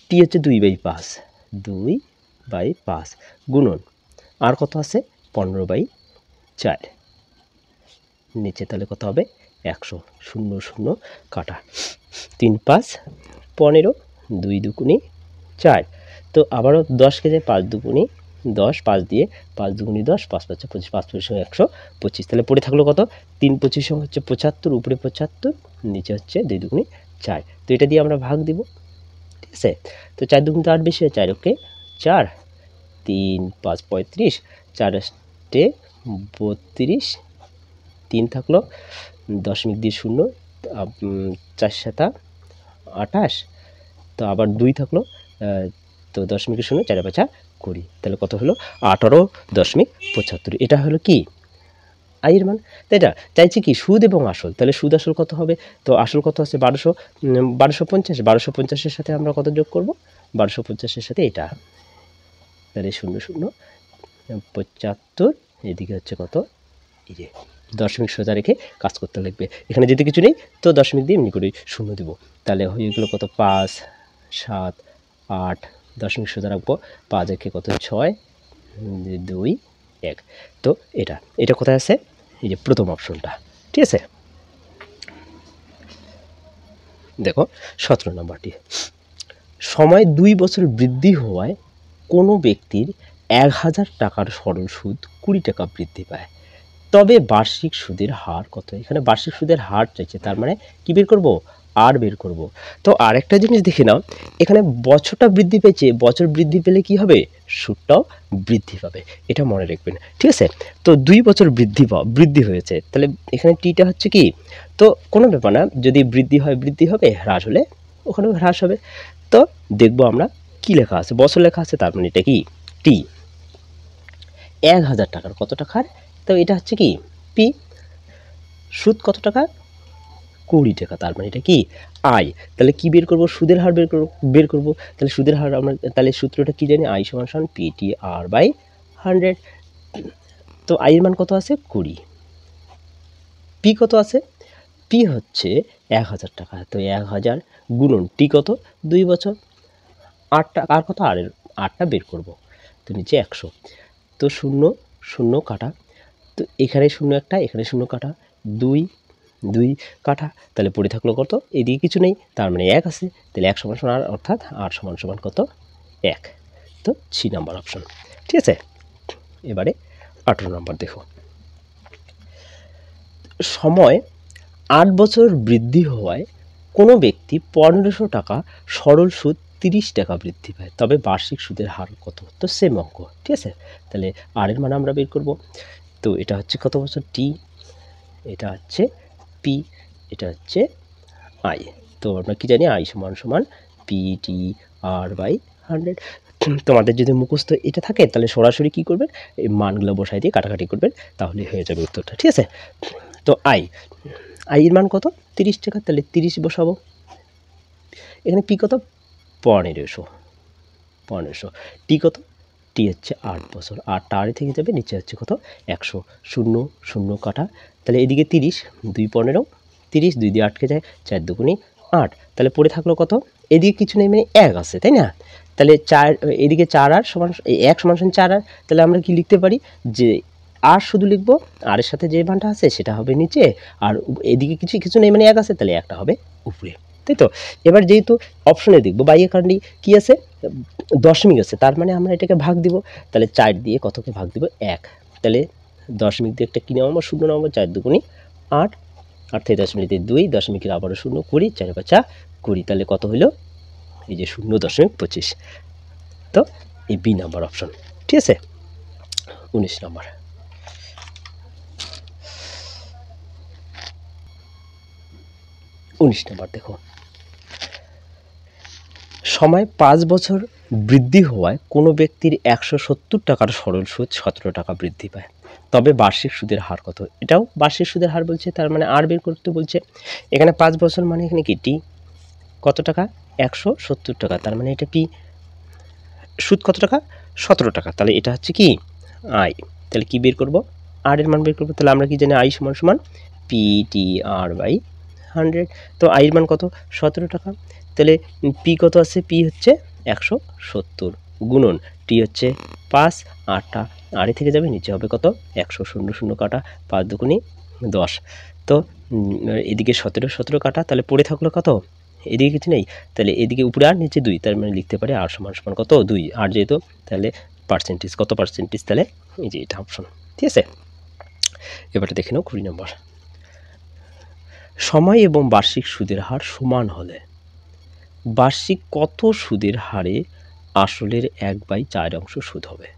টি হচ্ছে 2/5, 2/5 গুণন আর কত আছে 15/4 নিচে, তাহলে কত হবে 100, 0 0 কাটা 3 5 15, 2 দুগুণে 4। তো আবারও 10 কে যায় 5 দুগুণে 10, 5 দিয়ে 5 দুগুণে 10, 5 5 25, 5 25 125। তাহলে পড়ে থাকলো কত 3 25 হচ্ছে 75, উপরে 75, নিচে হচ্ছে 2 দুগুণে 4। তো এটা দিয়ে আমরা ভাগ দিব, ঠিক আছে। তো 4 দুগুণে 8 বেশি হয় 4 ওকে 4, 3 5 35, 4 আষ্টে 32, 3 থাকলো দশমিক দিয়ে 0, 4 7 28, তো আবার 2 থাকলো তো দশমিকের 0, 4 5 20। তাহলে কত হলো 18.75। এটা হলো কি আয়ের মান। তাই এটা চাইছি কি সুদ এবং আসল। তাহলে সুদ আসল কত হবে, তো আসল কত আছে 1250, 1250-এর সাথে আমরা কত যোগ করব 1250-এর সাথে এটা, তাহলে 0 0 75, এদিকে হচ্ছে কত এই যে দশমিক সোজা রেখে কাজ করতে লাগবে। এখানে যদি কিছু নেই তো দশমিক দিয়ে এমনি করে 0 দিব। তাহলে হয়ে গেলো কত 5 7 8, দশমিক সোজা রাখবো 5 একে কত 6 2 1। তো এটা কোথায় আছে এই যে প্রথম অপশনটা, ঠিক আছে। দেখো 17 নম্বরটি, সময় 2 বছর বৃদ্ধি হওয়ায় কোনো ব্যক্তির 1000 টাকার সরল সুদ 20 টাকা বৃদ্ধি পায়, তবে বার্ষিক সুদের হার কত। এখানে বার্ষিক সুদের হার চাইছে, তার মানে কি বের করব আর বের করব। তো আরেকটা জিনিস দেখে নাও, এখানে বছরটা বৃদ্ধি পেয়েছে, বছর বৃদ্ধি পেলে কি হবে সুদটাও বৃদ্ধি পাবে, এটা মনে রাখবেন, ঠিক আছে। তো 2 বছর বৃদ্ধি হয়েছে, তাহলে এখানে টিটা হচ্ছে কি, তো কোনো ব্যাপার না, যদি বৃদ্ধি হয় বৃদ্ধি হবে, হ্রাস হলে ওখানেও হ্রাস হবে। তো দেখব আমরা কি লেখা আছে, বছর লেখা আছে, তার মানে এটা কি টি 1000 টাকার কত টাকার, তো এটা হচ্ছে কি পি, সুদ কত টাকা 20 টাকা, তার মানে এটা কি আই। তাহলে কি বের করব সুদের হার বের করব। তাহলে সুদের হার আমরা তাহলে সূত্রটা কি জানি, আই সমান সমান পি টি আর বাই 100। তো আই এর মান কত আছে 20, পি কত আছে, পি হচ্ছে 1000 টাকা, তো 1000 গুণন টি কত 2 বছর, 8টা আর কত আটটা বের করব, তো নিচে 100, তো 0 0 কাটা, তো এখানে 0 একটা, এখানে 0 কাটা, 2 2 কাটা, তাহলে পড়ে থাকলো কত, এদিকে কিছু নেই, তার মানে 1 আছে, তাহলে 1 সমান সমান আর, অর্থাৎ আর সমান সমান কত 1। তো 6 নাম্বার অপশন, ঠিক আছে। এবারে 18 নম্বর দেখো, সময় 8 বছর বৃদ্ধি হওয়ায় কোনো ব্যক্তি 1500 টাকা সরল সুদ 30 টাকা বৃদ্ধি পায়, তবে বার্ষিক সুদের হার কত। তো সেম অঙ্ক, ঠিক আছে। তাহলে আর এর মান আমরা বের করব। তো এটা হচ্ছে কত বছর টি, এটা হচ্ছে পি, এটা হচ্ছে আই। তো আমরা কি জানি আই সমান সমান পি টি আর বাই 100। তোমাদের যদি মুখস্থ এটা থাকে তাহলে সরাসরি কি করবেন, এই মানগুলো বসাই দিয়ে কাটাকাটি করবেন, তাহলে হয়ে যাবে উত্তরটা, ঠিক আছে। তো আই এর মান কত 30 টাকা, তাহলে 30 বসাবো। এখানে পি কত 1500, টি কত, টি হচ্ছে 8 বছর, 8টা আড়ে থেকে যাবে, নিচে হচ্ছে কত 100, 0 0 কাটা, তাহলে এদিকে 30 2 15, 30 2 দিয়ে 8 কে যায়, 4 দুগুণে 8, তাহলে পড়ে থাকলো কত, এদিকে কিছু নেই মানে 1 আছে, তাই না। তাহলে 4 এদিকে 4 আর সমান 1 সমান 4 আর, তাহলে আমরা কি লিখতে পারি যে আর শুধু লিখবো, আর এর সাথে যে মানটা আছে সেটা হবে নিচে, আর এদিকে কিছু নেই মানে 1 আছে, তাহলে একটা হবে উপরে, তাই তো। এবার যেহেতু অপশনে দেখবো বাইরে কারণে কি আছে দশমিক আছে, তার মানে আমরা এটাকে ভাগ দিব, তাহলে 4 দিয়ে কতকে ভাগ দিব 1, তাহলে দশমিক দিয়ে একটা কি নেওয়া 0 নেওয়া, 4 দুগুণে 8, 8 থেকে দশমিক দিয়ে 2, দশমিকের আবারও 0 20, 4 5 20, তাহলে কত হলো এই যে 0.25। তো এই বি নাম্বার অপশন, ঠিক আছে। 19 নম্বর, দেখো, সময় 5 বছর বৃদ্ধি হওয়ায় কোনো ব্যক্তির 170 টাকার সরল সুদ 17 টাকা বৃদ্ধি পায়, তবে বার্ষিক সুদের হার কত। এটাও বার্ষিক সুদের হার বলছে, তার মানে আর বের করতে বলছে। এখানে 5 বছর মানে এখানে কি টি কত টাকা 170 টাকা, তার মানে এটা পি সুদ কত টাকা 17 টাকা, তাহলে এটা হচ্ছে কি আই। তাহলে কি বের করব? আর এর মান বের করব। তাহলে আমরা কি জানি আই সমান সমান পি টি আর বাই 100। তো আই এর মান কত? 17 টাকা। তাহলে পি কত আছে? পি হচ্ছে 170 গুণন টি হচ্ছে 5, 8টা আড়ে থেকে যাবে, নিচে হবে কত? 100, 0 0 কাটা, 5 দুগুণি 10। তো এদিকে 17 17 কাটা, তাহলে পড়ে থাকলো কত? এদিকে কিছু নেই, তাহলে এদিকে উপরে আর নিচে 2, তার মানে লিখতে পারি আর সমান সমান কত? 2। আর যেহেতু তাহলে পার্সেন্টেজ কত পার্সেন্টেজ? তাহলে এই যে এটা অপশন, ঠিক আছে। এবারে দেখে নাও 20 নম্বর। সময় এবং বার্ষিক সুদের হার সমান হলে বার্ষিক কত সুদের হারে আসলের 1/4 সুদ হবে?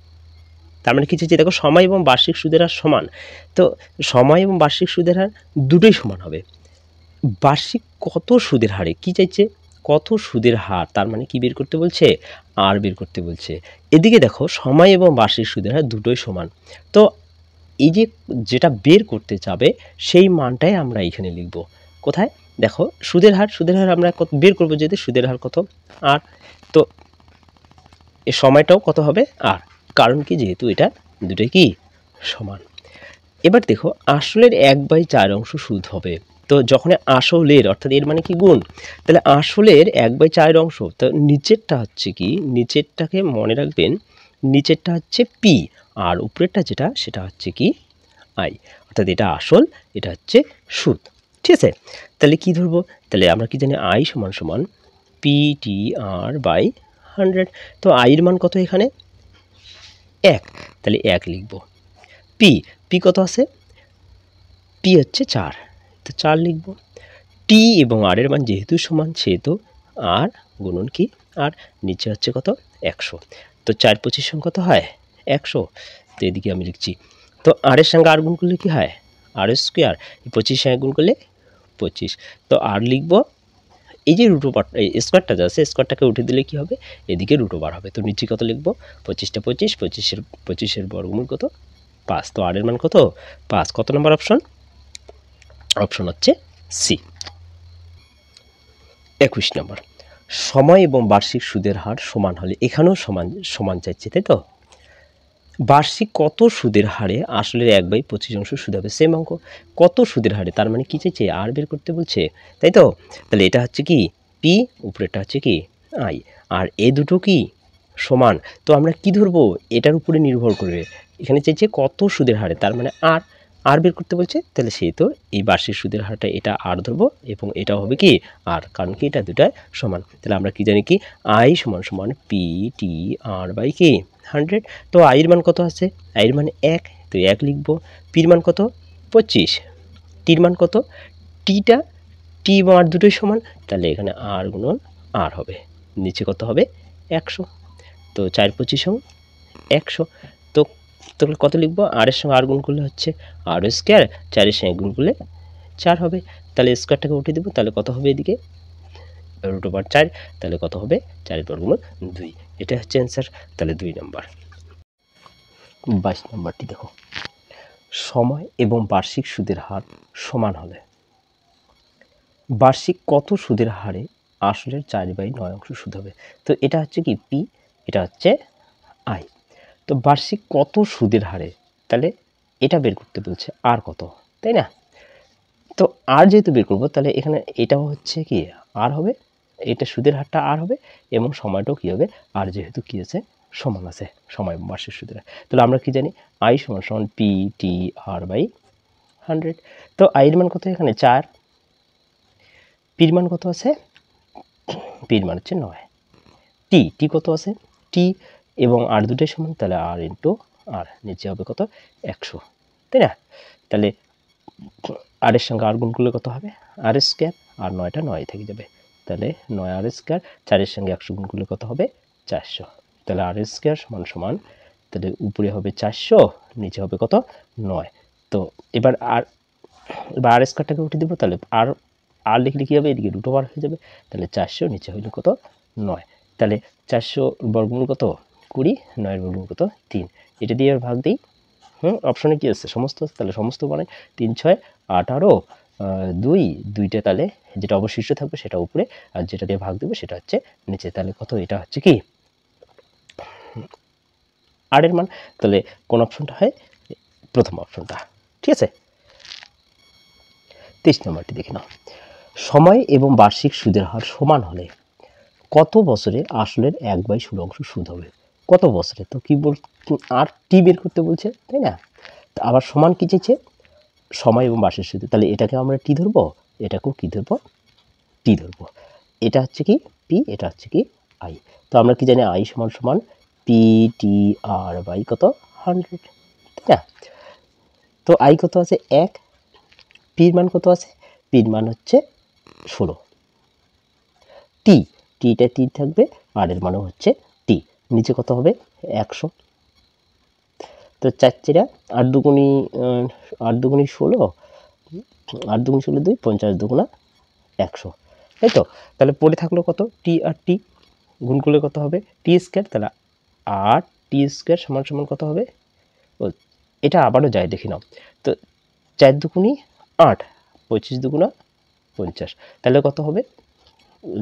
তার মানে কি চাইছে? দেখো, সময় এবং বার্ষিক সুদের হার সমান, তো সময় এবং বার্ষিক সুদের হার দুটোই সমান হবে। বার্ষিক কত সুদের হারে কি চাইছে? কত সুদের হার, তার মানে কি বের করতে বলছে? আর বের করতে বলছে। এদিকে দেখো, সময় এবং বার্ষিক সুদের হার দুটোই সমান, তো এই যে যেটা বের করতে যাবে সেই মানটাই আমরা এখানে লিখব। কোথায়? দেখো, সুদের হার, সুদের হার আমরা কত বের করবো? যেহেতু সুদের হার কত? আর, তো এর সময়টাও কত হবে? আর, কারণ কি? যেহেতু এটা দুটোই কি সমান। এবার দেখো, আসলের 1/4 সুদ হবে। তো যখন আসলের, অর্থাৎ এর মানে কি গুণ, তাহলে আসলের 1/4, তো নিচেরটা হচ্ছে কি? নিচেরটাকে মনে রাখবেন, নিচেরটা হচ্ছে পি, আর উপরেরটা যেটা সেটা হচ্ছে কি? আই। অর্থাৎ এটা আসল, এটা হচ্ছে সুদ, ঠিক আছে। তাহলে কি ধরবো? তাহলে আমরা কি জানি? আই সমান সমান পি টি আর বাই 100। তো আইয়ের মান কত এখানে? 1, তাহলে 1 লিখব। পি, পি কত আছে? পি হচ্ছে 4, তো 4 লিখব। টি এবং আর এর মান যেহেতু সমান, সেহেতু আর গুণন কি? আর, নিচে হচ্ছে কত? 100। তো 4 25 কত হয়? 100। তো এদিকে আমি লিখছি, তো আর এর সঙ্গে আর গুণ করলে কি হয়? আর স্কোয়ার। 25 সঙ্গে গুণ করলে 25। তো আর লিখব, এই যে রুট ওভার, এই স্কোয়ারটা যা আছে স্কোয়ারটাকে উঠে দিলে কি হবে? এদিকে রুট ওভার হবে। তো নিচে কত লিখব? 25টা 25, 25-এর বর্গমূল কত? 5। তো আর এর মান কত? 5। কত নম্বর অপশন? অপশন হচ্ছে সি। 21 নম্বর। সময় এবং বার্ষিক সুদের হার সমান হলে, এখানেও সমান সমান চাইছে, তাই তো? বার্ষিক কত সুদের হারে আসলের 1/25 সুদ হবে? সেম অঙ্ক, কত সুদের হারে, তার মানে কি চাইছে? আর বের করতে বলছে, তাই তো? তাহলে এটা হচ্ছে কি? পি, উপরেটা হচ্ছে কি? আই। আর এ দুটো কি সমান, তো আমরা কি ধরবো? এটার উপরে নির্ভর করবে। এখানে চাইছে কত সুদের হারে, তার মানে আর, আর বের করতে বলছে, তাহলে সেই তো এই বার্ষিক সুদের হারটা এটা আর ধরবো, এবং এটাও হবে কি? আর, কারণ কি? এটা দুটাই সমান। তাহলে আমরা কি জানি? কি আই সমান সমান পি টি আর বাই কি 100। তো আইয়ের মান কত আছে? আইয়ের মান 1, তো 1 লিখব। পির মান কত? 25। টির মান কত? টিটা, টি এবং আর দুটোই সমান, তাহলে এখানে আর গুণন আর হবে, নিচে কত হবে? 100। তো 4 25 100। তো তাহলে কত লিখব? আর এর সঙ্গে আর গুণ করলে হচ্ছে আর স্কোয়ার, 4 এর সঙ্গে গুণ করলে 4 হবে। তাহলে স্কোয়ারটাকে উঠে দেবো, তাহলে কত হবে? এদিকে রুট ওভার 4, তাহলে কত হবে? 4 এর বর্গমূল 2। এটা হচ্ছে অ্যান্সার। তাহলে 2 নম্বর। 22 নম্বরটি দেখো, সময় এবং বার্ষিক সুদের হার সমান হলে বার্ষিক কত সুদের হারে আসলের 4/9 সুদ হবে? তো এটা হচ্ছে কি? পি, এটা হচ্ছে আই। তো বার্ষিক কত সুদের হারে, তাহলে এটা বের করতে বলছে, আর কত, তাই না? তো আর যেহেতু বের করবো, তাহলে এখানে এটাও হচ্ছে কি? আর হবে, এটা সুদের হারটা আর হবে, এবং সময়টাও কি হবে? আর, যেহেতু কি আছে? সমান আছে, সময় বার্ষিক সুদের হার। তাহলে আমরা কি জানি? আই সমান সমান পি টি আর বাই 100। তো আইয়ের মান কত এখানে? 4। পির মান কত আছে? পির মান হচ্ছে 9। টি, টি কত আছে? টি এবং আর দুটোই সমান, তাহলে আর ইন্টু আর, নিচে হবে কত? 100, তাই না? তাহলে আর এর সঙ্গে আর গুণ করলে কত হবে? আর স্কোয়ার, আর 9টা 9 থেকে যাবে, তাহলে 9 আর স্কোয়ার, 4 সঙ্গে 100 গুণ করলে কত হবে? 400। তাহলে আর স্কোয়ার সমান সমান, তাহলে উপরে হবে 400, নিচে হবে কত? 9। তো এবার আর, এবার আর স্কোয়ারটাকে উঠে দেবো, তাহলে আর, আর লিখলে কী হবে? এদিকে রুট ওভার হয়ে যাবে, তাহলে 400, নিচে হইল কত? 9। তাহলে 400 বর্গমূল কত? 20, 9 বর্গমূল কত? 3। এটা দিয়ে আর ভাগ দিই। অপশনে কি আছে? সমস্ত আছে, তাহলে সমস্ত বানাই। 3 6 18, 2, 2টা, তাহলে যেটা অবশিষ্ট থাকবে সেটা উপরে, আর যেটা দিয়ে ভাগ দেবে সেটা হচ্ছে নিচে। তাহলে কত? এটা হচ্ছে কি আর এর মান, তাহলে কোন অপশনটা হয়? প্রথম অপশনটা। ঠিক আছে, 23 নম্বরটি দেখে নাও। সময় এবং বার্ষিক সুদের হার সমান হলে কত বছরে আসলের 1/16 সুদ হবে? কত বছরে? তো কি বল, আর টি বের করতে বলছে, তাই না? তো আবার সমান কি চেয়েছে? সময় এবং বার্ষিক সুদ। তাহলে এটাকে আমরা টি ধরবো, এটাকেও কি ধরবো? টি ধরবো। এটা হচ্ছে কি পি, এটা হচ্ছে কি আই। তো আমরা কি জানি? আই সমান সমান পি টি আর বাই কত? 100, তাই না? তো আই কত আছে? 1। পির মান কত আছে? পির মান হচ্ছে 16। টি, টিটা টি থাকবে, আর এর মানও হচ্ছে টি। নিচে কত হবে? 100। তো 4 8 দুগুণি 16, 8 দুগুণি 16 2, 50 দুগুণা 100, তাই তো? তাহলে পড়ে থাকলো কত? টি আর টি গুণ করলে কত হবে? টি স্কোয়ার। তাহলে 8 টি স্কোয়ার সমান সমান কত হবে? এটা আবারও যায়, দেখে নাও। তো 4 দুগুণি 8, 25 দুগুণা 50, তাহলে কত হবে?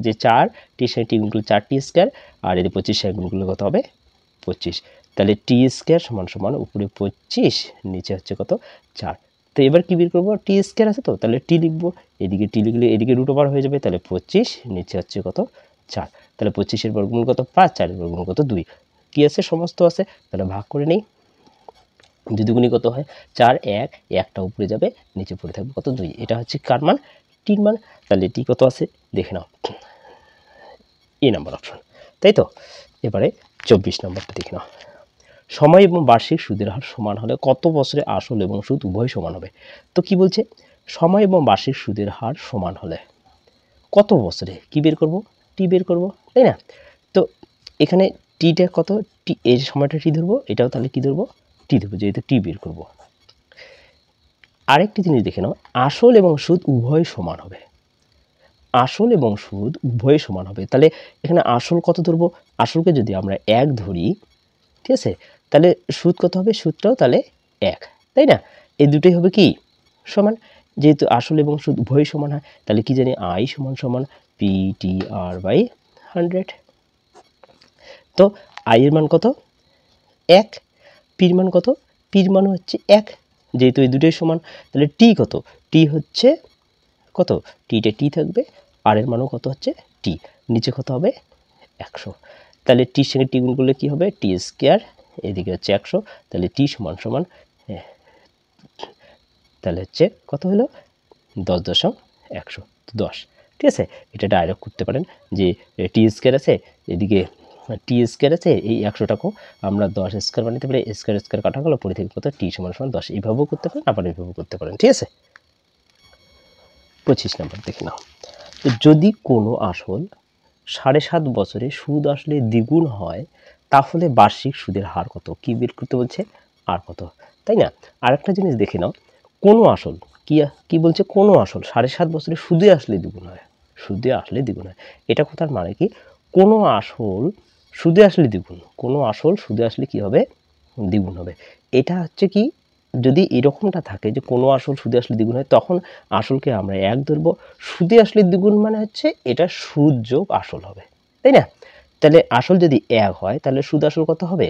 যে 4 টি সাথে টি গুণ করলে 4 টি স্কোয়ার, আর এর 25 সাথে গুণ করলে কত হবে? 25। তাহলে টি স্কোয়ার সমান সমান উপরে 25, নিচে হচ্ছে কত? 4। তো এবার কি বের করবো? টি স্কোয়ার আছে তো, তাহলে টি লিখবো। এদিকে টি লিখলে এদিকে রুট ওভার হয়ে যাবে, তাহলে 25, নিচে হচ্ছে কত? 4। তাহলে 25-এর বর্গমূল কত? 5, 4-এর বর্গমূল কত? 2। কি আছে? সমস্ত আছে, তাহলে ভাগ করে নেই। 2 দুগুণি কত হয়? 4, 1, একটা উপরে যাবে, নিচে পড়ে থাকবে কত? 2। এটা হচ্ছে কার মান? টির মান। তাহলে টি কত আছে? দেখে নাও, এ নাম্বার অপশন, তাই তো? এবারে 24 নম্বরটা দেখে নাও। সময় এবং বার্ষিক সুদের হার সমান হলে কত বছরে আসল এবং সুদ উভয় সমান হবে? তো কি বলছে? সময় এবং বার্ষিক সুদের হার সমান হলে কত বছরে কি বের করব? টি বের করব, তাই না? তো এখানে টিটা কত? টি, এই সময়টা টি ধরবো, এটাও তাহলে কি ধরবো? টি ধরবো, যেহেতু টি বের করব। আরেকটি জিনিস দেখে নাও, আসল এবং সুদ উভয় সমান হবে। আসল এবং সুদ উভয় সমান হবে, তাহলে এখানে আসল কত ধরবো? আসলকে যদি আমরা 1 ধরি, ঠিক আছে, তাহলে সুদ কত হবে? সুদটাও তাহলে 1, তাই না? এই দুটোই হবে কি? সমান। যেহেতু আসল এবং সুদ উভয় সমান হয়, তাহলে কি জানি? আই সমান সমান পি টি আর বাই 100। তো আই এর মান কত? 1। পির মান কত? পির মান হচ্ছে 1। যেহেতু এই দুটোই সমান, তাহলে টি কত? টি হচ্ছে কত? টিটা টি থাকবে, আর এর মানও কত হচ্ছে? টি। নিচে কত হবে? 100। তাহলে টির সঙ্গে টি গুণ করলে কি হবে? টি স্কোয়ার, এদিকে হচ্ছে 100, তাহলে টি সমান সমান, তাহলে হচ্ছে কত হলো? 10.100, 10। ঠিক আছে, এটা ডাইরেক্ট করতে পারেন যে টি স্কোয়ার আছে, এদিকে টি স্কোয়ার আছে, এই 100টাকেও আমরা 10 স্কোয়ার বানাতে পারি। স্কোয়ার স্কোয়ার কাটা গেল, পরে থেকে কত? টি সমান সমান 10। এইভাবেও করতে পারেন, আবার এইভাবেও করতে পারেন। ঠিক আছে, 25 নম্বর দেখে নাও। যদি কোনো আসল 7.5 বছরে সুদ আসলে দ্বিগুণ হয়, তাহলে বার্ষিক সুদের হার কত? কি বের করতে বলছে? আর কত, তাই না? আরেকটা জিনিস দেখে নাও, কোনো আসল কি কি বলছে? কোনো আসল 7.5 বছরে সুদে আসলে দ্বিগুণ হয়, সুদে আসলে দ্বিগুণ হয়। এটা কথার মানে কি? কোনো আসল সুদে আসলে দ্বিগুণ, কোনো আসল সুদে আসলে কি হবে? দ্বিগুণ হবে। এটা হচ্ছে কি? যদি এরকমটা থাকে যে কোনো আসল সুদে আসলে দ্বিগুণ হয়, তখন আসলকে আমরা 1 ধরবো। সুদে আসলে দ্বিগুণ মানে হচ্ছে এটা সুদ যোগ আসল হবে, তাই না? তাহলে আসল যদি 1 হয়, তাহলে সুদ আসল কত হবে?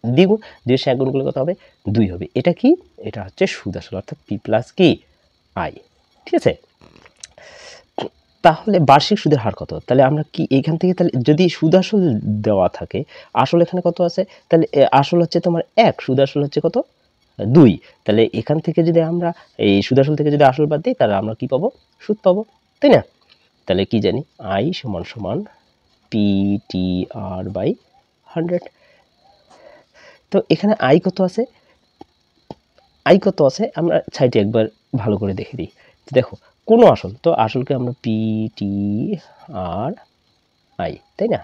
দ্বিগুণ। 2 এর 1 গুণ করলে কত হবে? 2 হবে। এটা কি? এটা হচ্ছে সুদ আসল, অর্থাৎ পি প্লাস কি আই। ঠিক আছে, তাহলে বার্ষিক সুদের হার কত? তাহলে আমরা কি এইখান থেকে, তাহলে যদি সুদ আসল দেওয়া থাকে, আসল এখানে কত আছে? তাহলে আসল হচ্ছে তোমার 1, সুদ আসল হচ্ছে কত? 2। তাহলে এখান থেকে যদি আমরা এই সুদ আসল থেকে যদি আসল বাদ দিই, তাহলে আমরা কি পাবো? সুদ পাবো, তাই না? তাহলে কি জানি? আই সমান সমান পি টি আর বাই 100। তো এখানে আই কত আছে? আই কত আছে আমরা সাইডে একবার ভালো করে দেখে দিই। দেখো, কোনো আসল, তো আসলকে আমরা পি টি আর আই, তাই না?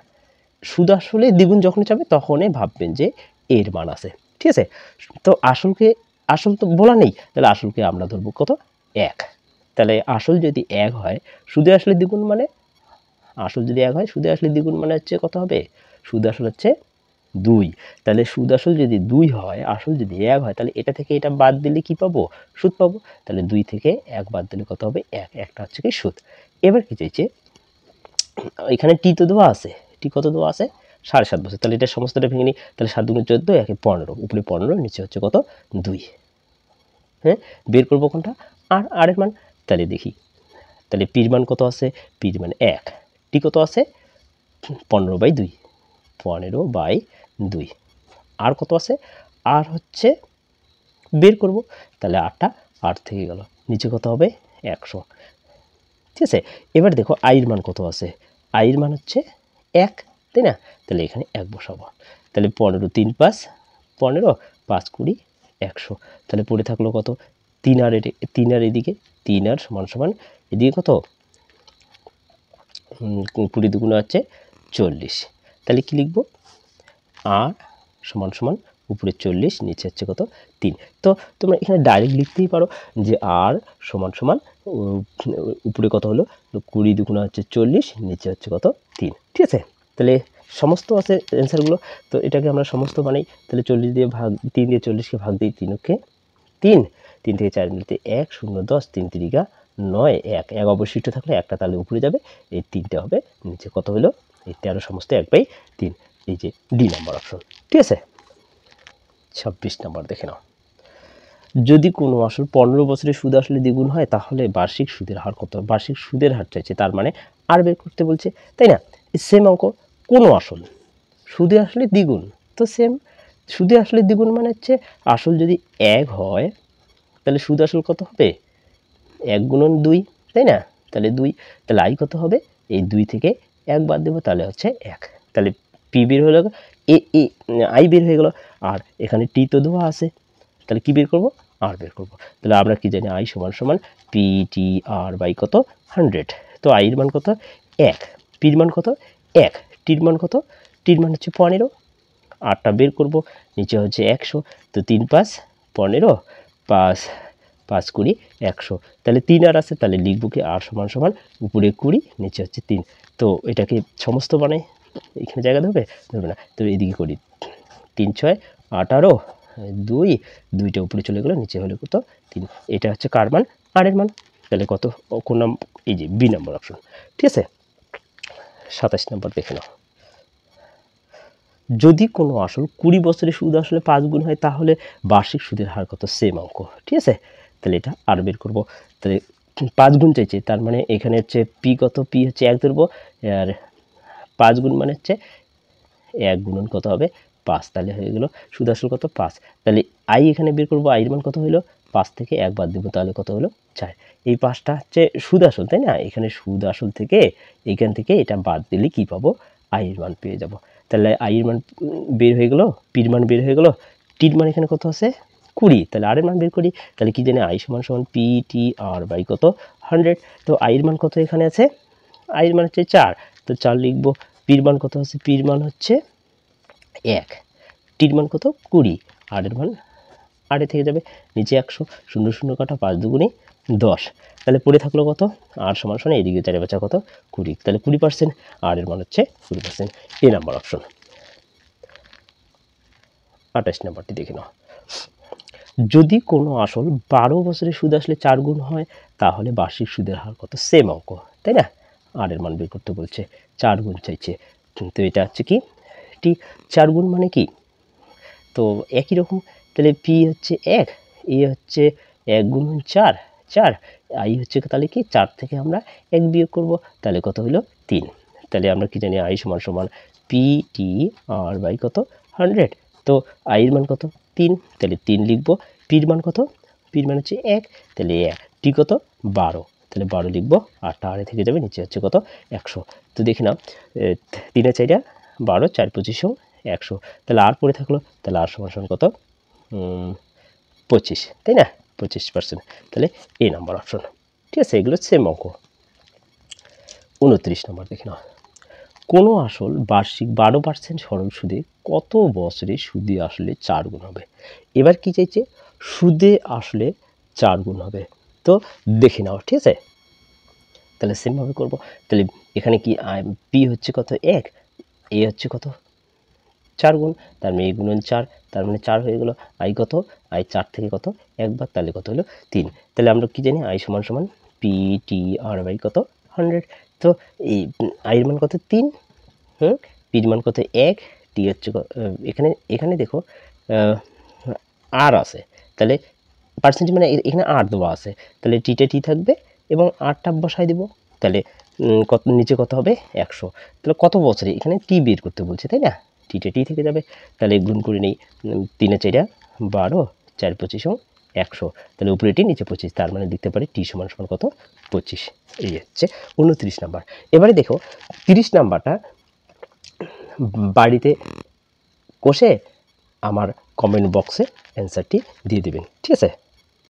সুদ আসলে দ্বিগুণ যখন যাবে, তখনই ভাববেন যে এর মান আছে। ঠিক আছে, তো আসলকে, আসল তো বলা নেই, তাহলে আসলকে আমরা ধরবো কত? 1। তাহলে আসল যদি 1 হয়, সুদে আসলে দ্বিগুণ মানে, আসল যদি 1 হয়, সুদে আসলে দ্বিগুণ মানে হচ্ছে কত হবে? সুদ আসল হচ্ছে 2। তাহলে সুদ আসল যদি 2 হয়, আসল যদি 1 হয়, তাহলে এটা থেকে এটা বাদ দিলে কি পাবো? সুদ পাবো। তাহলে 2 থেকে 1 বাদ দিলে কত হবে? 1। একটা হচ্ছে কি সুদ। এবার কি চাইছে? এখানে টি তো দেওয়া আছে, টি কত দেওয়া আছে? 7.5 বছর, তাহলে এটা সমস্তটা ভেঙে নিই, তাহলে 7 দুগুণে 14, একে 15, উপরে 15, নিচে হচ্ছে কত 2। হ্যাঁ, বের করবো কোনটা আর এর মান, তাহলে দেখি, তাহলে পির মান কত আছে, পির মান 1, টি কত আছে 15/2, 15/2, আর কত আছে, আর হচ্ছে বের করব, তাহলে 8টা 8 থেকে গেল, নিচে কত হবে 100। ঠিক আছে, এবার দেখো আইয়ের মান কত আছে, আইয়ের মান হচ্ছে 1, তাই না, তাহলে এখানে 1 বসাবো, তাহলে 15 3 5 15, 5 20 100, তাহলে পড়ে থাকলো কত 3 আর এদিকে 3 আর সমান সমান এদিকে কত 20 দুগুণ হচ্ছে 40, তাহলে কি লিখবো, আর সমান সমান উপরে 40, নিচে হচ্ছে কত 3। তো তোমরা এখানে ডাইরেক্ট লিখতেই পারো যে আর সমান সমান উপরে কত হলো 20 দুগুণ হচ্ছে 40, নিচে হচ্ছে কত 3। ঠিক আছে, তাহলে সমস্ত আছে অ্যান্সারগুলো, তো এটাকে আমরা সমস্ত বানাই, তাহলে 40 দিয়ে ভাগ 3 দিয়ে 40কে ভাগ দিই 3কে 3, 3 থেকে 4 মিলতে 1 0 10, 3 3 9, 1 অবশিষ্ট থাকলে একটা তাহলে উপরে যাবে, এই 3টা হবে নিচে কত হলো, এই 13 সমস্ত 1/3, এই যে ডি নাম্বার অপশন। ঠিক আছে, 26 নাম্বার দেখে নাও, যদি কোনো আসল 15 বছরের সুদ আসলে দ্বিগুণ হয় তাহলে বার্ষিক সুদের হার কত, বার্ষিক সুদের হার চাইছে, তার মানে আর বের করতে বলছে, তাই না, সেম অঙ্ক, কোনো আসল সুদে আসলে দ্বিগুণ, তো সেম সুদে আসলে দ্বিগুণ মানে হচ্ছে আসল যদি 1 হয় তাহলে সুদ আসল কত হবে 1 গুণন 2, তাই না, তাহলে 2, তাহলে আই কত হবে, এই 2 থেকে 1 বাদ দেবো, তাহলে হচ্ছে 1, তাহলে পি বের হয়ে গেল, আই বের হয়ে গেল, আর এখানে টি তো দেওয়া আছে, তাহলে কি বের করব, আর বের করব, তাহলে আমরা কি জানি আই সমান সমান পি টি আর বাই কত 100, তো আইয়ের মান কত 1, পির মান কত 1, টির মান কত, টির মান হচ্ছে 15, আটটা বের করব, নিচে হচ্ছে 100, তো 3 5 15, 5 5 20 100, তাহলে 3 আর আছে, তাহলে লিখবো কি আর সমান সমান উপরে 20, নিচে হচ্ছে 3, তো এটাকে সমস্ত বানাই, এখানে জায়গা ধরবে না, তো এদিকে করি 3 6 18, 2 2টা উপরে চলে গেল, নিচে হলে কত 3, এটা হচ্ছে কার মান, আর এর মান, তাহলে কত কোন নাম, এই যে বি নাম্বার অপশন। ঠিক আছে, 27 নম্বর দেখে নাও, যদি কোনো আসল 20 বছরের সুদ আসলে 5 গুণ হয় তাহলে বার্ষিক সুদের হার কত, সেম অঙ্ক। ঠিক আছে, তাহলে এটা আর বের করবো, তাহলে 5 গুণ চাইছে, তার মানে এখানে হচ্ছে পি কত, পি হচ্ছে 1 ধরবো, আর 5 গুণ মানে হচ্ছে 1 গুণন কত হবে 5, তাহলে হয়ে গেল সুদ আসল কত 5, তাহলে আই এখানে বের করবো, আইয়ের মান কত হলো 5 থেকে 1 বাদ দেবো, তাহলে কত হলো 4, এই 5টা হচ্ছে সুদ আসল, তাই না, এখানে সুদ আসল থেকে এইখান থেকে এটা বাদ দিলে কি পাবো, আইয়ের মান পেয়ে যাব, তাহলে আইয়ের মান বের হয়ে গেল, পির মান বের হয়ে গেল, টির মান এখানে কত আছে 20, তাহলে আর এর মান বের করি, তাহলে কি জানি আই সমান সমান পি টি আর বাই কত 100, তো আইয়ের মান কত এখানে আছে, আইয়ের মান হচ্ছে 4, তো 4 লিখবো, পির মান কত আছে, পির মান হচ্ছে 1, টির মান কত 20, আর এর মান 8 থেকে যাবে, নিচে 100, 0 0 কাটা 5 দুগুণে 10, তাহলে পড়ে থাকলো কত, আর সমান সমান এদিকে 4 বাঁচা কত 20, তাহলে 20%, আর এর মান হচ্ছে 20%, এ নাম্বার অপশন। 28 নাম্বারটি দেখে নাও, যদি কোনো আসল 12 বছরের সুদ আসলে 4 গুণ হয় তাহলে বার্ষিক সুদের হার কত, সেম অঙ্ক, তাই না, আর এর মান বের করতে বলছে, 4 গুণ চাইছে, কিন্তু এটা হচ্ছে কি টি, 4 গুণ মানে কি, তো একই রকম, তাহলে পি হচ্ছে 1, এ হচ্ছে 1 গুণন 4 4, আই হচ্ছে তাহলে কি 4 থেকে আমরা 1 বিয়োগ করব, তাহলে কত হলো 3, তাহলে আমরা কি জানি আই সমান সমান পি টি আর বাই কত 100, তো আইয়ের মান কত 3, তাহলে 3 লিখবো, পির মান কত, পির মান হচ্ছে 1, তাহলে 1, টি কত 12, তাহলে 12 লিখবো, আটটা আড়ে থেকে যাবে, নিচে হচ্ছে কত 100, তো দেখি না 3 এর 4 12, 4 25 100, তাহলে আর পড়ে থাকলো, তাহলে আর সমান সমান কত 25, তাই না 25%, তাহলে এ নাম্বার অপশন। ঠিক আছে, এগুলো সেম অঙ্ক। 29 নম্বর দেখে নাও, কোনো আসল বার্ষিক 12% সরল সুদে কত বছরে সুদে আসলে 4 গুণ হবে, এবার কি চাইছে সুদে আসলে 4 গুণ হবে, তো দেখে নাও। ঠিক আছে, তাহলে সেমভাবে করবো, তাহলে এখানে কি পি হচ্ছে কত 1, এ হচ্ছে কত 4 গুণ, তার মানে গুণন 4, তার মানে 4 হয়ে গেল, আই কত, আই 4 থেকে কত 1 বার, তাহলে কত হলো 3, তাহলে আমরা কি জানি আই সমান সমান পি টি আর বাই কত 100, তো এই আইয়ের মান কত 3, পির মান কত 1, টি হচ্ছে এখানে দেখো আর আছে, তাহলে পার্সেন্টেজ মানে এখানে আর দেওয়া আছে, তাহলে টিটা টি থাকবে এবং আরটা বসাই দিব, তাহলে কত নিচে কত হবে 100। তাহলে কত বছরে এখানে টি বের করতে বলছে, তাই না? টিটা টি থেকে যাবে, তাহলে গুণ করে নেই 3 এ 4 12, 4 25 100, তাহলে উপরে টি নিচে 25, তার মানে লিখতে পারি টি সমান সমান কত 25। এই হচ্ছে 29 নাম্বার। এবারে দেখো 30 নাম্বারটা বাড়িতে কষে আমার কমেন্ট বক্সে অ্যান্সারটি দিয়ে দেবেন, ঠিক আছে?